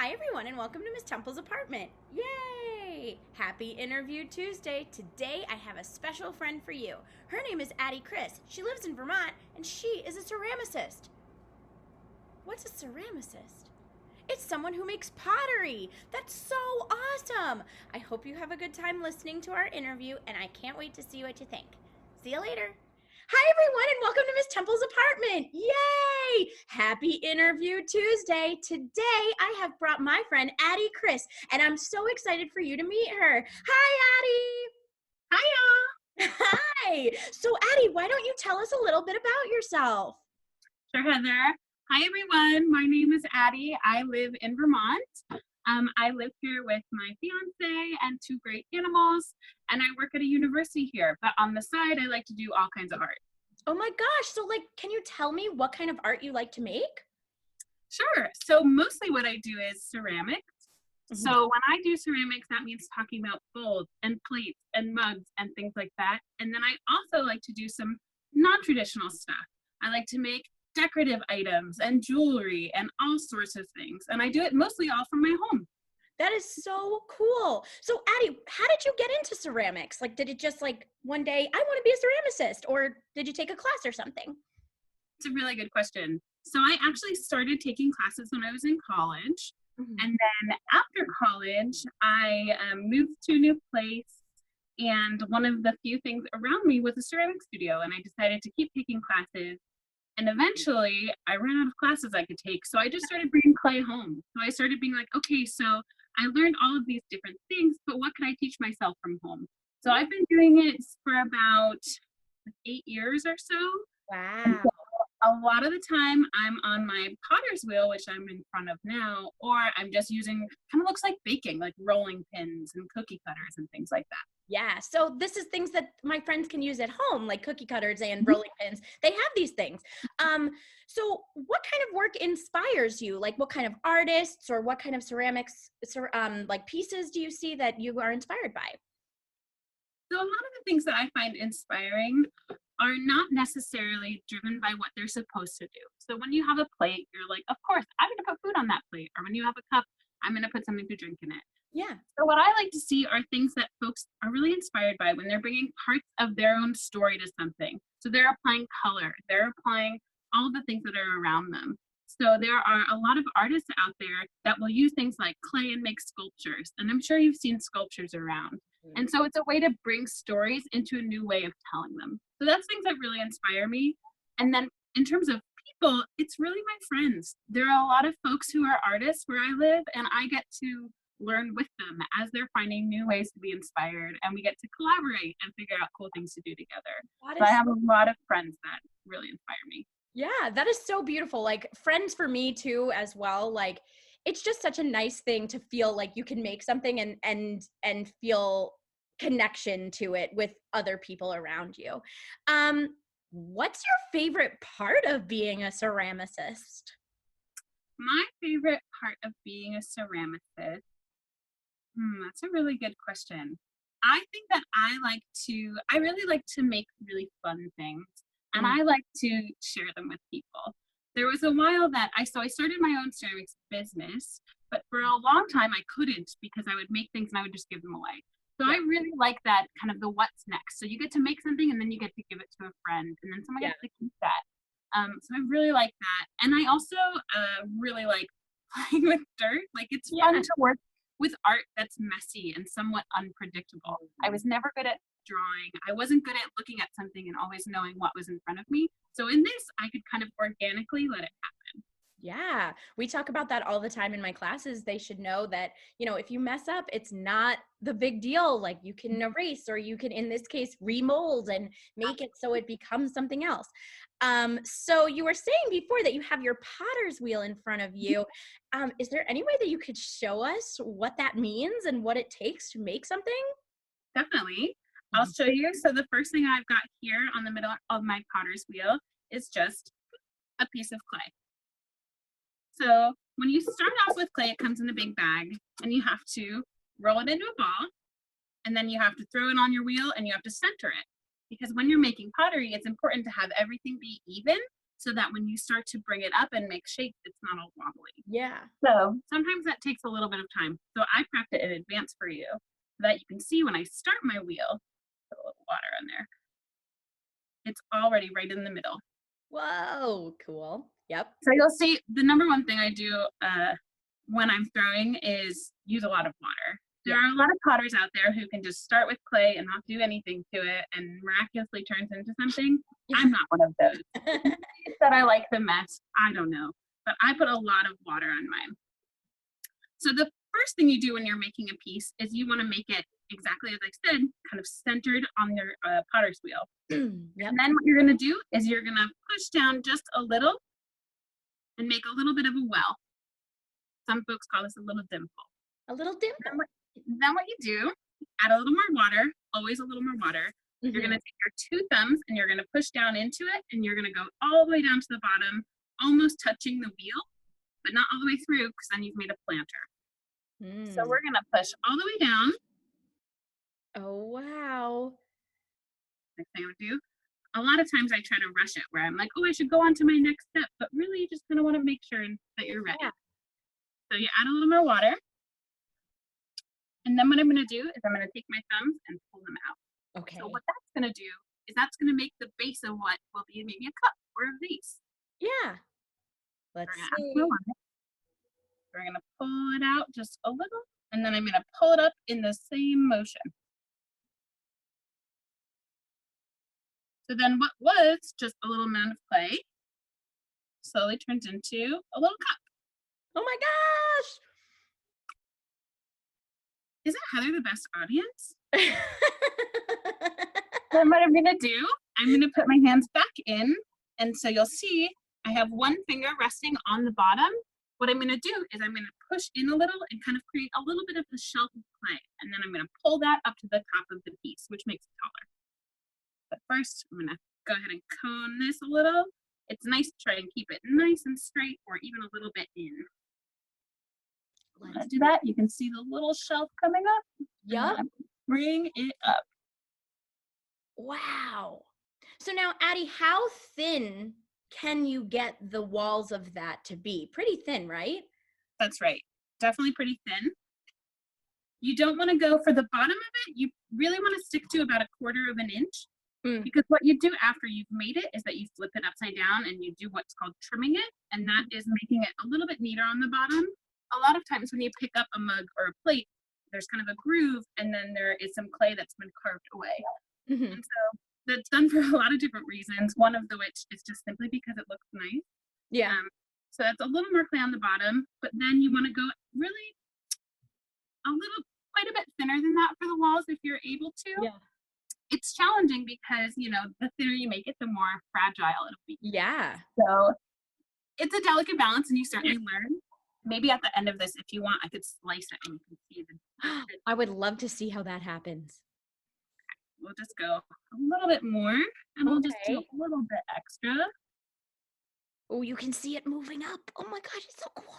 Hi, everyone, and welcome to Miss Temple's apartment. Yay! Happy Interview Tuesday. Today, I have a special friend for you. Her name is Addie Chris. She lives in Vermont, and she is a ceramicist. What's a ceramicist? It's someone who makes pottery. That's so awesome. I hope you have a good time listening to our interview, and I can't wait to see what you think. See you later. Hi, everyone, and welcome to Miss Temple's apartment. Yay! Happy Interview Tuesday. Today, I have brought my friend, Addie Chris, and I'm so excited for you to meet her. Hi, Hiya. Addie. Hi. So, Addie, why don't you tell us a little bit about yourself? Sure, Heather. Hi, everyone. My name is Addie. I live in Vermont. I live here with my fiance and two great animals, and I work at a university here. But on the side, I like to do all kinds of art. Oh my gosh. So, can you tell me what kind of art you like to make? Sure. So mostly what I do is ceramics. Mhm. So when I do ceramics, that means talking about bowls and plates and mugs and things like that. And then I also like to do some non-traditional stuff. I like to make decorative items and jewelry and all sorts of things. And I do it mostly all from my home. That is so cool. So, Addie, how did you get into ceramics? Did it just one day, I want to be a ceramicist, or did you take a class or something? It's a really good question. So I actually started taking classes when I was in college. Mhm. And then after college, I moved to a new place. And one of the few things around me was a ceramic studio. And I decided to keep taking classes. And eventually, I ran out of classes I could take. So I just started bringing clay home. So I started being like, okay, so I learned all of these different things, but what can I teach myself from home? So I've been doing it for about 8 years or so. And Wow. so a lot of the time I'm on my potter's wheel, which I'm in front of now, or I'm just using kind of looks like baking, like rolling pins and cookie cutters and things like that. Yeah. So this is things that my friends can use at home, like cookie cutters and Mhm. rolling pins. They have these things. Um, so what kind of work inspires you? Like what kind of artists or what kind of ceramics, pieces do you see that you are inspired by? So a lot of the things that I find inspiring are not necessarily driven by what they're supposed to do. So when you have a plate, you're like, of course, I'm going to put food on that plate. Or when you have a cup, I'm going to put something to drink in it. Yeah. So what I like to see are things that folks are really inspired by when they're bringing parts of their own story to something. So they're applying color, they're applying all the things that are around them. So there are a lot of artists out there that will use things like clay and make sculptures. And I'm sure you've seen sculptures around. And so it's a way to bring stories into a new way of telling them. So that's things that really inspire me. And then in terms of people, it's really my friends. There are a lot of folks who are artists where I live, and I get to learn with them as they're finding new ways to be inspired, and we get to collaborate and figure out cool things to do together. That So I is have a lot of friends that really inspire me. Yeah, that is so beautiful. Like friends for me too as well. It's just such a nice thing to feel like you can make something and feel connection to it with other people around you. Um what's your favorite part of being a ceramicist? My favorite part of being a ceramicist, that's a really good question. I think that I really like to make really fun things, and Mm. I like to share them with people. There was a while that I started my own ceramics business, but for a long time I couldn't because I would make things and I would just give them away. So I Yeah. really like that kind of the what's next. So you get to make something and then you get to give it to a friend, and then someone Yeah. gets to keep that. So I really like that, and I also really like playing with dirt. Like it's fun Yeah. to work with art that's messy and somewhat unpredictable. I was never good at drawing. I wasn't good at looking at something and always knowing what was in front of me. So in this, I could kind of organically let it happen. Yeah, we talk about that all the time in my classes. They should know that, if you mess up, it's not the big deal. Like you can erase or you can, in this case, remold and make it so it becomes something else. So you were saying before that you have your potter's wheel in front of you. Is there any way that you could show us what that means and what it takes to make something? Definitely. I'll Mhm. show you. So the first thing I've got here on the middle of my potter's wheel is just a piece of clay. So when you start off with clay, it comes in a big bag and you have to roll it into a ball, and then you have to throw it on your wheel and you have to center it. Because when you're making pottery, it's important to have everything be even so that when you start to bring it up and make shapes, it's not all wobbly. Yeah. So sometimes that takes a little bit of time. So I prepped it in advance for you so that you can see when I start my wheel, put a little water in there. It's already right in the middle. Whoa, cool. Yep. So you'll see the number one thing I do when I'm throwing is use a lot of water. There are a lot of potters out there who can just start with clay and not do anything to it and miraculously turns into something. I'm not one of those. That I like the mess, I don't know. But I put a lot of water on mine. So the first thing you do when you're making a piece is you want to make it exactly as I said, kind of centered on your potter's wheel. Yep. And then what you're going to do is you're going to push down just a little and make a little bit of a well. Some folks call this a little dimple. A little dimple. Then what you do, add a little more water, always a little more water. Mm-hmm. You're going to take your two thumbs and you're going to push down into it and you're going to go all the way down to the bottom, almost touching the wheel, but not all the way through because then you've made a planter. So we're going to push all the way down. Oh, wow. Next thing I would do, a lot of times I try to rush it where I'm like, oh, I should go on to my next step, but really you just kind of want to make sure that you're ready. Yeah. So you add a little more water. And then what I'm going to do is I'm going to take my thumbs and pull them out. Okay. So what that's going to do is that's going to make the base of what will be maybe a cup or a vase. Yeah. Let's see. We're going to pull it out just a little, and then I'm going to pull it up in the same motion. So then what was just a little amount of clay slowly turns into a little cup. Oh my gosh! Isn't Heather the best audience? Then what I'm going to do, I'm going to put my hands back in, and so you'll see I have one finger resting on the bottom. What I'm going to do is I'm going to push in a little and kind of create a little bit of the shelf of clay, and then I'm going to pull that up to the top of the piece, which makes it taller. But first, I'm going to go ahead and cone this a little. It's nice to try and keep it nice and straight or even a little bit in. Let's do that. You can see the little shelf coming up. Yep. Bring it up. Wow. So now, Addie, how thin can you get the walls of that to be? Pretty thin, right? That's right. Definitely pretty thin. You don't want to go for the bottom of it. You really want to stick to about 1/4 of an inch. Because what you do after you've made it is that you flip it upside down and you do what's called trimming it. And that is making it a little bit neater on the bottom. A lot of times when you pick up a mug or a plate, there's kind of a groove and then there is some clay that's been carved away. And so that's done for a lot of different reasons. One of which is just simply because it looks nice. Yeah. So that's a little more clay on the bottom, but then you want to go really quite a bit thinner than that for the walls if you're able to. Yeah. It's challenging because, you know, the thinner you make it, the more fragile it'll be. Yeah. So it's a delicate balance and you certainly learn. Maybe at the end of this, if you want, I could slice it and you can see the I would love to see how that happens. We'll just go a little bit more and we'll just do a little bit extra. Oh, you can see it moving up. Oh my gosh, it's so cool.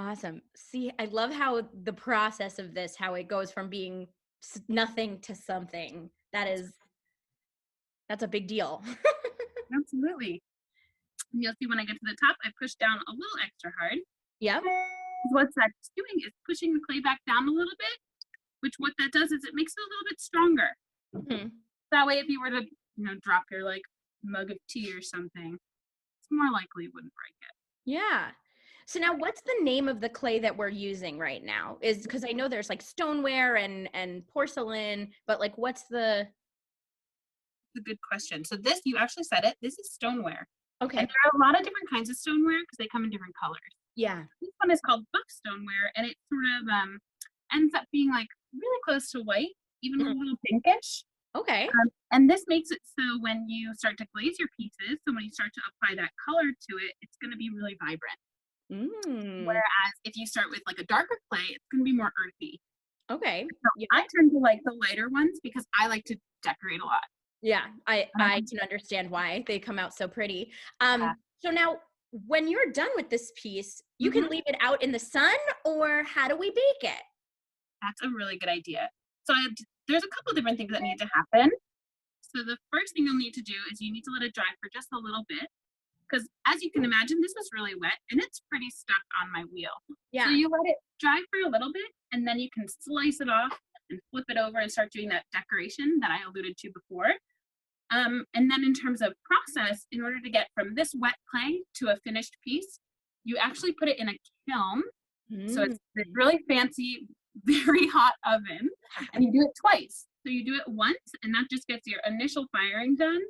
Awesome. See, I love how the process of this, how it goes from being nothing to something. That's a big deal. Absolutely. And you'll see when I get to the top, I push down a little extra hard. Yep. What that's doing is pushing the clay back down a little bit, which what that does is it makes it a little bit stronger. That way, if you were to, you know, drop your like mug of tea or something, it's more likely it wouldn't break it. Yeah. So now what's the name of the clay that we're using right now? Is because I know there's like stoneware and porcelain, but like what's the... It's a good question. So this, you actually said it, this is stoneware. Okay. And there are a lot of different kinds of stoneware because they come in different colors. Yeah. This one is called buff stoneware and it sort of ends up being like really close to white, even a little pinkish. Okay. And this makes it so when you start to glaze your pieces, so when you start to apply that color to it, it's going to be really vibrant. Whereas if you start with like a darker clay, it's going to be more earthy. Okay. So I tend to like the lighter ones because I like to decorate a lot. Yeah, I can understand why they come out so pretty. So now when you're done with this piece, you can leave it out in the sun, or how do we bake it? That's a really good idea. So there's a couple different things that need to happen. So the first thing you'll need to do is you need to let it dry for just a little bit, because as you can imagine, this was really wet and it's pretty stuck on my wheel. Yeah. So you let it dry for a little bit, and then you can slice it off and flip it over and start doing that decoration that I alluded to before. And then in terms of process, in order to get from this wet clay to a finished piece, you actually put it in a kiln. So it's this really fancy, very hot oven, and you do it twice. So you do it once, and that just gets your initial firing done.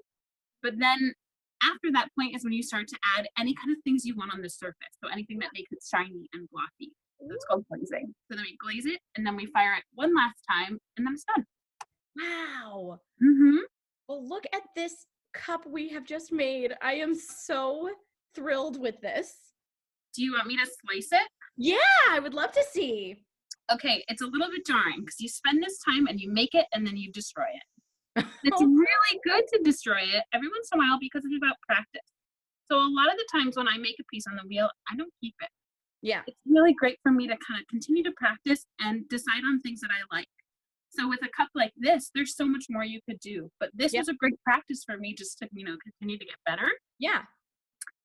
But then after that point is when you start to add any kind of things you want on the surface. So anything that makes it shiny and glossy. So it's called glazing. So then we glaze it, and then we fire it one last time, and then it's done. Wow. Mm-hmm. Well, look at this cup we have just made. I am so thrilled with this. Do you want me to slice it? Yeah, I would love to see. Okay, it's a little bit jarring because you spend this time and you make it and then you destroy it. It's really good to destroy it every once in a while because it's about practice. So a lot of the times when I make a piece on the wheel, I don't keep it. Yeah. It's really great for me to kind of continue to practice and decide on things that I like. So with a cup like this, there's so much more you could do. But this was a great practice for me just to, continue to get better. Yeah.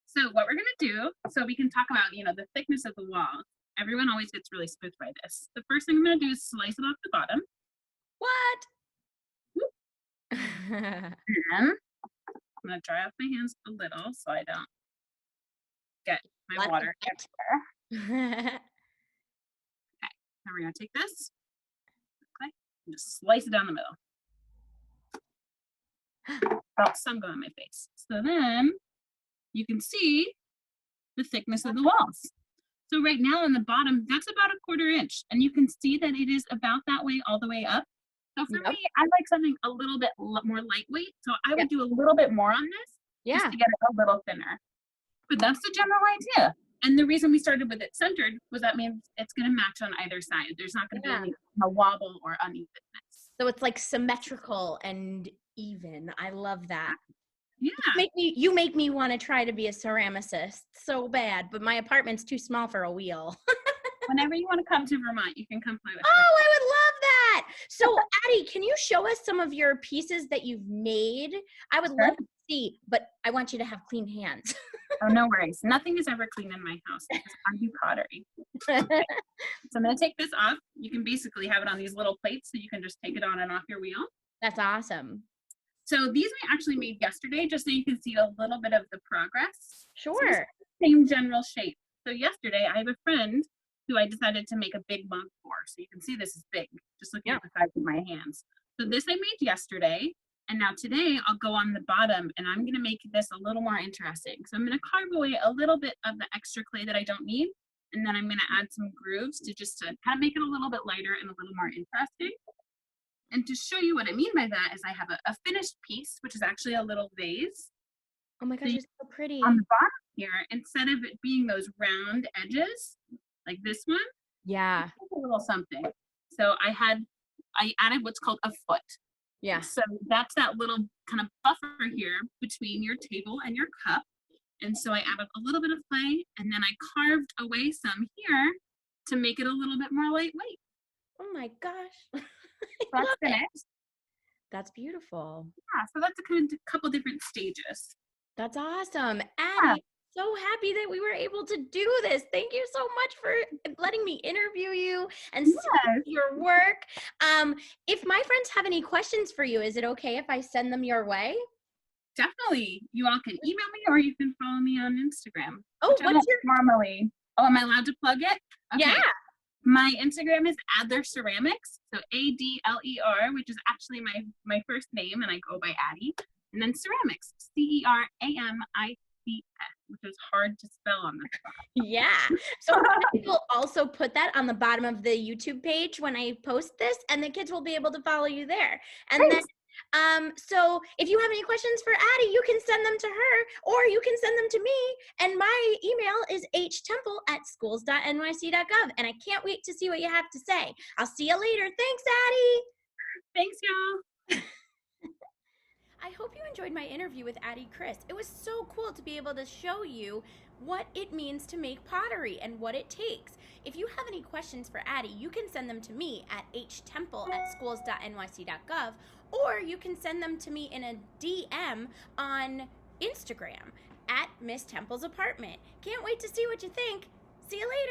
So what we're going to do, so we can talk about, the thickness of the wall. Everyone always gets really spooked by this. The first thing I'm going to do is slice it off the bottom. What? And I'm going to dry off my hands a little so I don't get my water everywhere. Okay, now we're going to take this, okay, and just slice it down the middle. Felt some go on my face. So then you can see the thickness of the walls. So right now on the bottom, that's about 1/4 inch. And you can see that it is about that way all the way up. So for me, I like something a little bit more lightweight. So I would do a little bit more on this just to get it a little thinner. But that's the general idea. And the reason we started with it centered was that means it's going to match on either side. There's not going to be any wobble or unevenness. So it's like symmetrical and even. I love that. Yeah. You make me want to try to be a ceramicist so bad, but my apartment's too small for a wheel. Whenever you want to come to Vermont, you can come play with me. Oh, I would love that. So, Addie, can you show us some of your pieces that you've made? I would love to see, but I want you to have clean hands. Oh, no worries. Nothing is ever clean in my house because I do pottery. Okay. So I'm going to take this off. You can basically have it on these little plates so you can just take it on and off your wheel. That's awesome. So these I actually made yesterday just so you can see a little bit of the progress. Sure. So same general shape. So yesterday I have a friend who I decided to make a big mug for. So you can see this is big, just looking at the size of my hands. So this I made yesterday. And now today I'll go on the bottom and I'm going to make this a little more interesting. So I'm going to carve away a little bit of the extra clay that I don't need. And then I'm going to add some grooves to kind of make it a little bit lighter and a little more interesting. And to show you what I mean by that is I have a finished piece, which is actually a little vase. Oh my gosh, it's so pretty. On the bottom here, instead of it being those round edges, like this one, a little something. So I added what's called a foot. Yeah. So that's that little kind of buffer here between your table and your cup. And so I added a little bit of clay and then I carved away some here to make it a little bit more lightweight. Oh my gosh. That's finished. That's beautiful. Yeah, so that's a couple different stages. That's awesome. Addie, so happy that we were able to do this. Thank you so much for letting me interview you and see your work. If my friends have any questions for you, is it okay if I send them your way? Definitely. You all can email me or you can follow me on Instagram. Oh, what's your normally? Oh, am I allowed to plug it? Okay. Yeah. My Instagram is Adler Ceramics, so Adler, which is actually my first name, and I go by Addie. And then Ceramics, Ceramics, which is hard to spell on the spot. Yeah. So we'll also put that on the bottom of the YouTube page when I post this, and the kids will be able to follow you there. And then so if you have any questions for Addie, you can send them to her or you can send them to me. And my email is htemple@schools.nyc.gov. And I can't wait to see what you have to say. I'll see you later. Thanks, Addie. Thanks, y'all. I hope you enjoyed my interview with Addie Chris. It was so cool to be able to show you what it means to make pottery and what it takes. If you have any questions for Addie, you can send them to me at htemple@schools.nyc.gov, or you can send them to me in a DM on Instagram at Miss Temple's Apartment. Can't wait to see what you think. See you later.